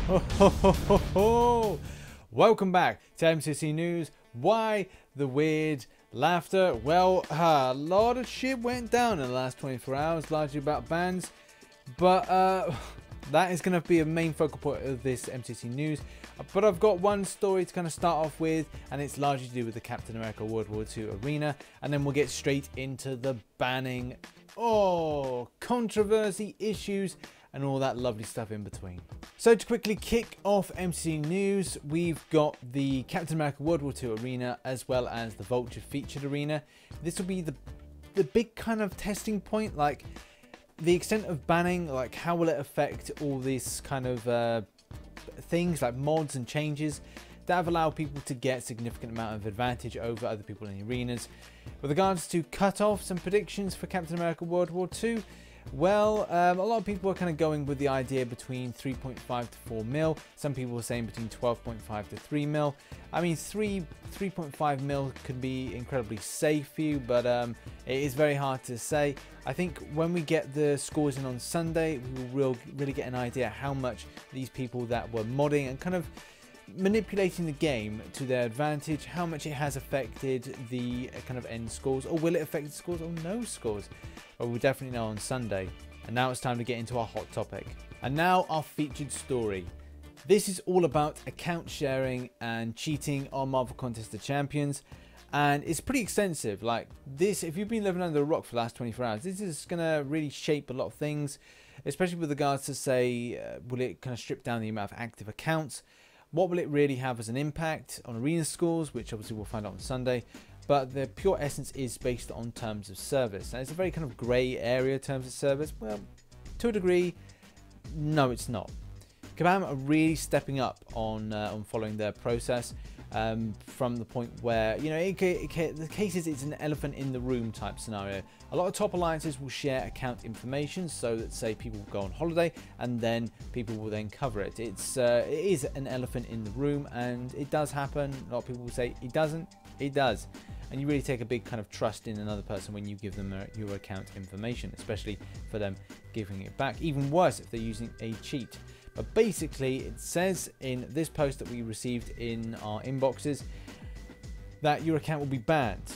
Ho, ho, ho, ho, ho. Welcome back to MCOC News. Why the weird laughter? Well, a lot of shit went down in the last 24 hours, largely about bans. But that is going to be a main focal point of this MCOC News. But I've got one story to kind of start off with, and it's largely to do with the Captain America World War II arena. And then we'll get straight into the banning, controversy, issues, and all that lovely stuff in between. So to quickly kick off MCOC News, we've got the Captain America World War II arena as well as the Vulture featured arena. This will be the big kind of testing point, like the extent of banning, like how will it affect all these kind of things like mods and changes that have allowed people to get significant amount of advantage over other people in the arenas. With regards to cutoffs and predictions for Captain America World War II, well, a lot of people are kind of going with the idea between 3.5 to 4 mil. Some people are saying between 12.5 to 3 mil. I mean, 3.5 mil could be incredibly safe for you, but it is very hard to say. I think when we get the scores in on Sunday, we will really get an idea how much these people that were modding and kind of manipulating the game to their advantage, how much it has affected the kind of end scores, or will it affect the scores or no scores? Well, we'll definitely know on Sunday. And now it's time to get into our hot topic. And now our featured story. This is all about account sharing and cheating on Marvel Contest of Champions. And it's pretty extensive. Like this, if you've been living under a rock for the last 24 hours, this is going to really shape a lot of things, especially with regards to say, will it kind of strip down the amount of active accounts? What will it really have as an impact on arena scores, which obviously we'll find out on Sunday. But the pure essence is based on terms of service. And it's a very kind of grey area, terms of service. Well, to a degree, no, it's not. Kabam are really stepping up on following their process from the point where, you know, the case is it's an elephant in the room type scenario. A lot of top alliances will share account information so that, say, people will go on holiday and then people will then cover it. It is an elephant in the room, and it does happen. A lot of people will say it doesn't. It does. And you really take a big kind of trust in another person when you give them your account information, especially for them giving it back. Even worse if they're using a cheat. But basically, it says in this post that we received in our inboxes that your account will be banned.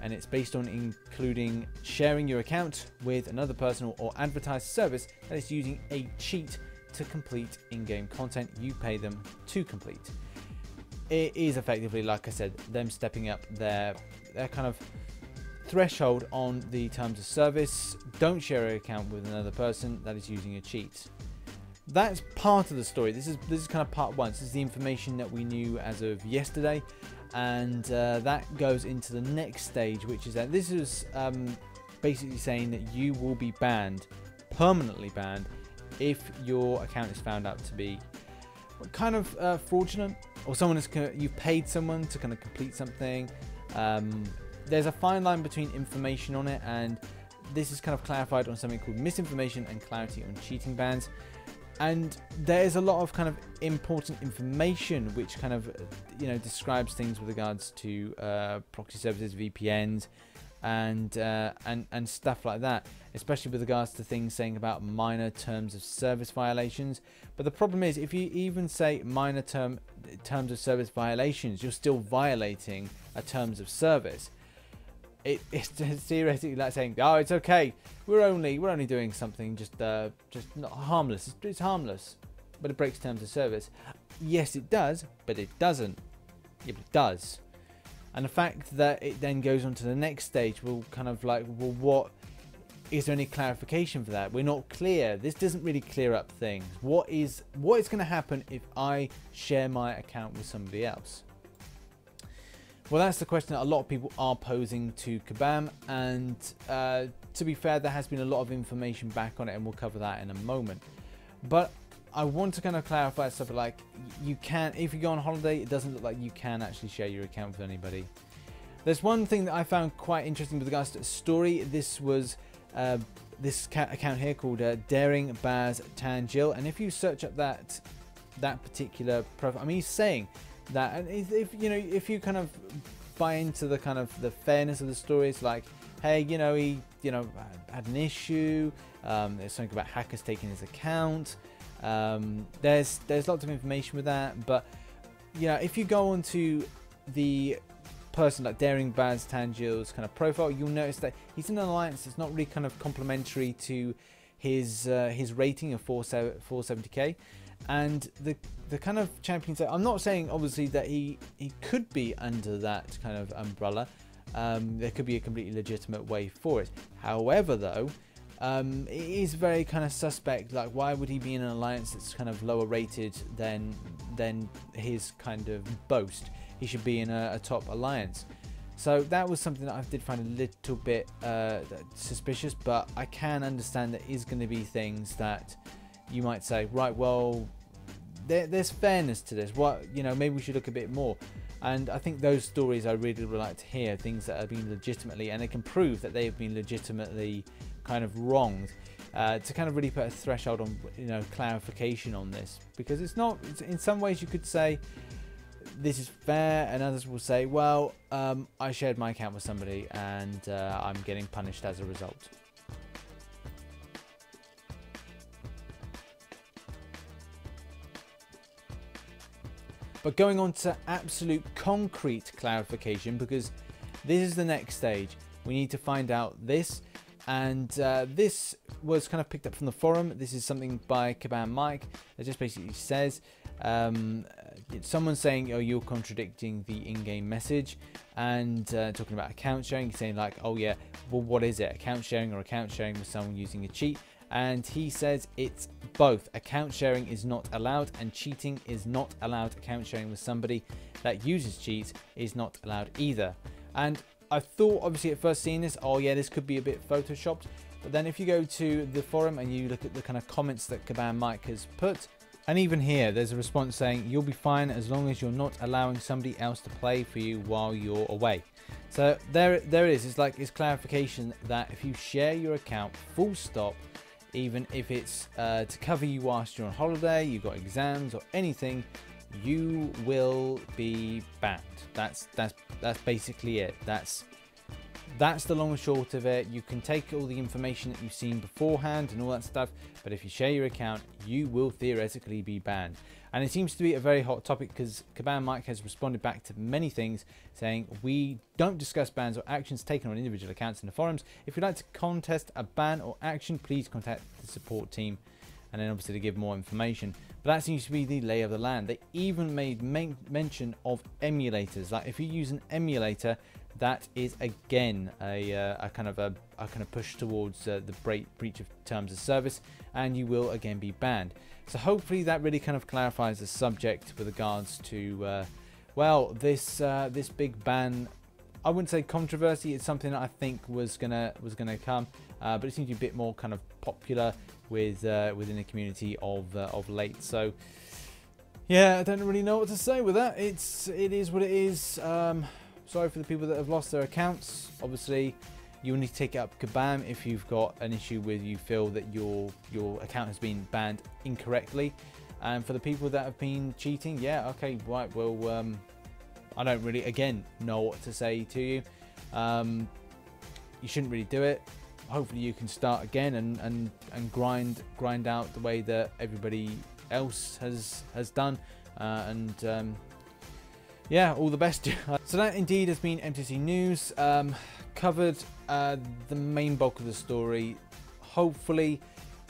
And it's based on including sharing your account with another person or advertised service that is using a cheat to complete in-game content you pay them to complete. It is effectively, like I said, them stepping up their kind of threshold on the terms of service. Don't share an account with another person that is using a cheat. That's part of the story. This is kind of part one. This is the information that we knew as of yesterday, and that goes into the next stage, which is that this is basically saying that you will be banned, permanently banned, if your account is found out to be kind of fraudulent, or you've paid someone to kind of complete something. There's a fine line between information on it, and this is kind of clarified on something called misinformation and clarity on cheating bans. And there's a lot of kind of important information which kind of, you know, describes things with regards to proxy services, VPNs, and stuff like that, especially with regards to things saying about minor terms of service violations. But the problem is, if you even say minor terms of service violations, you're still violating a terms of service. It's theoretically like saying, oh, it's okay, we're only doing something just not harmless. It's harmless, but it breaks terms of service. Yes, it does, but it doesn't. Yeah, but it does. And the fact that it then goes on to the next stage will kind of like, well, what is there any clarification for that? We're not clear. This doesn't really clear up things. What is going to happen if I share my account with somebody else? Well, that's the question that a lot of people are posing to Kabam, and to be fair, there has been a lot of information back on it, and we'll cover that in a moment. But I want to kind of clarify stuff like, you can, if you go on holiday, it doesn't look like you can actually share your account with anybody. There's one thing that I found quite interesting with regards to the story. This was this account here called Daring Baz Tangil, and if you search up that particular profile, I mean, he's saying that, and if you kind of buy into the kind of the fairness of the story, it's like, hey, he had an issue, there's something about hackers taking his account, There's lots of information with that, but yeah, if you go onto the person like Daring Baz Tangil's kind of profile, you'll notice that he's in an alliance that's not really kind of complementary to his rating of 470k, and the kind of champions. I'm not saying obviously that he could be under that kind of umbrella. There could be a completely legitimate way for it. However, though, it is very kind of suspect. Like, why would he be in an alliance that's kind of lower rated than his kind of boast? He should be in a top alliance. So that was something that I did find a little bit suspicious, but I can understand there is going to be things that you might say, right, well, there's fairness to this. What, you know, maybe we should look a bit more. And I think those stories I really would like to hear, things that have been legitimately, and they can prove that they have been legitimately kind of wronged, to kind of really put a threshold on, you know, clarification on this, because it's not. In some ways, you could say this is fair, and others will say, well, I shared my account with somebody, and I'm getting punished as a result. But going on to absolute concrete clarification, because this is the next stage. We need to find out this, and this was kind of picked up from the forum. This is something by Kaban Mike that just basically says, someone's saying, oh, you're contradicting the in-game message, and talking about account sharing, saying like, oh yeah, well, what is it? Account sharing or account sharing with someone using a cheat? And he says it's both. Account sharing is not allowed, and cheating is not allowed. Account sharing with somebody that uses cheats is not allowed either. And I thought, obviously, at first seeing this, oh yeah, this could be a bit photoshopped. But then if you go to the forum and you look at the kind of comments that Kaban Mike has put, and even here, there's a response saying, you'll be fine as long as you're not allowing somebody else to play for you while you're away. So there it is. It's like, it's clarification that if you share your account, full stop, even if it's to cover you whilst you're on holiday, you've got exams or anything, you will be banned. That's basically it. That's the long and short of it. You can take all the information that you've seen beforehand and all that stuff, but if you share your account, you will theoretically be banned. And it seems to be a very hot topic, because Kaban Mike has responded back to many things, saying we don't discuss bans or actions taken on individual accounts in the forums. If you'd like to contest a ban or action, please contact the support team, and then obviously to give more information. But that seems to be the lay of the land. They even made mention of emulators. Like, if you use an emulator, that is again a kind of push towards the breach of terms of service, and you will again be banned. So hopefully that really kind of clarifies the subject with regards to well, this big ban. I wouldn't say controversy. It's something that I think was gonna come, but it seems to be a bit more kind of popular with within the community of late. So yeah, I don't really know what to say with that. It is what it is. Sorry for the people that have lost their accounts. Obviously, you will need to take it up Kabam if you've got an issue with, you feel that your account has been banned incorrectly. And for the people that have been cheating, yeah, okay, right, well, I don't really, again, know what to say to you. You shouldn't really do it. Hopefully you can start again and grind out the way that everybody else has done. Yeah, all the best. So that indeed has been MCOC News. Covered the main bulk of the story. Hopefully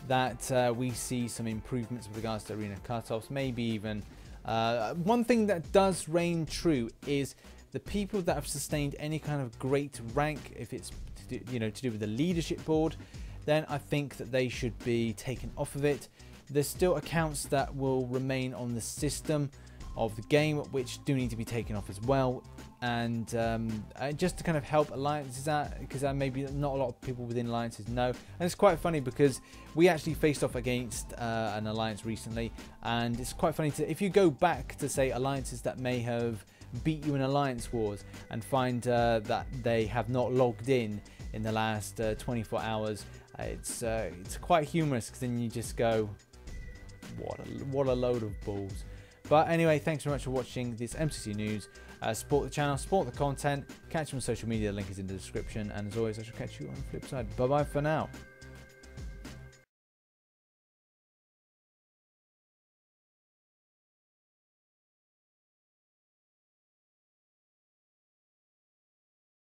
that we see some improvements with regards to arena cutoffs. Maybe even one thing that does reign true is the people that have sustained any kind of great rank, if it's to do with the leadership board, then I think that they should be taken off of it. There's still accounts that will remain on the system of the game which do need to be taken off as well, and just to kind of help alliances out, because maybe not a lot of people within alliances know. And it's quite funny because we actually faced off against an alliance recently, and it's quite funny to, if you go back to say alliances that may have beat you in alliance wars and find that they have not logged in the last 24 hours, it's quite humorous, because then you just go, what a load of balls. But anyway, thanks very much for watching this MCOC News. Support the channel, support the content, catch me on social media, the link is in the description, and as always, I shall catch you on the flip side. Bye bye for now.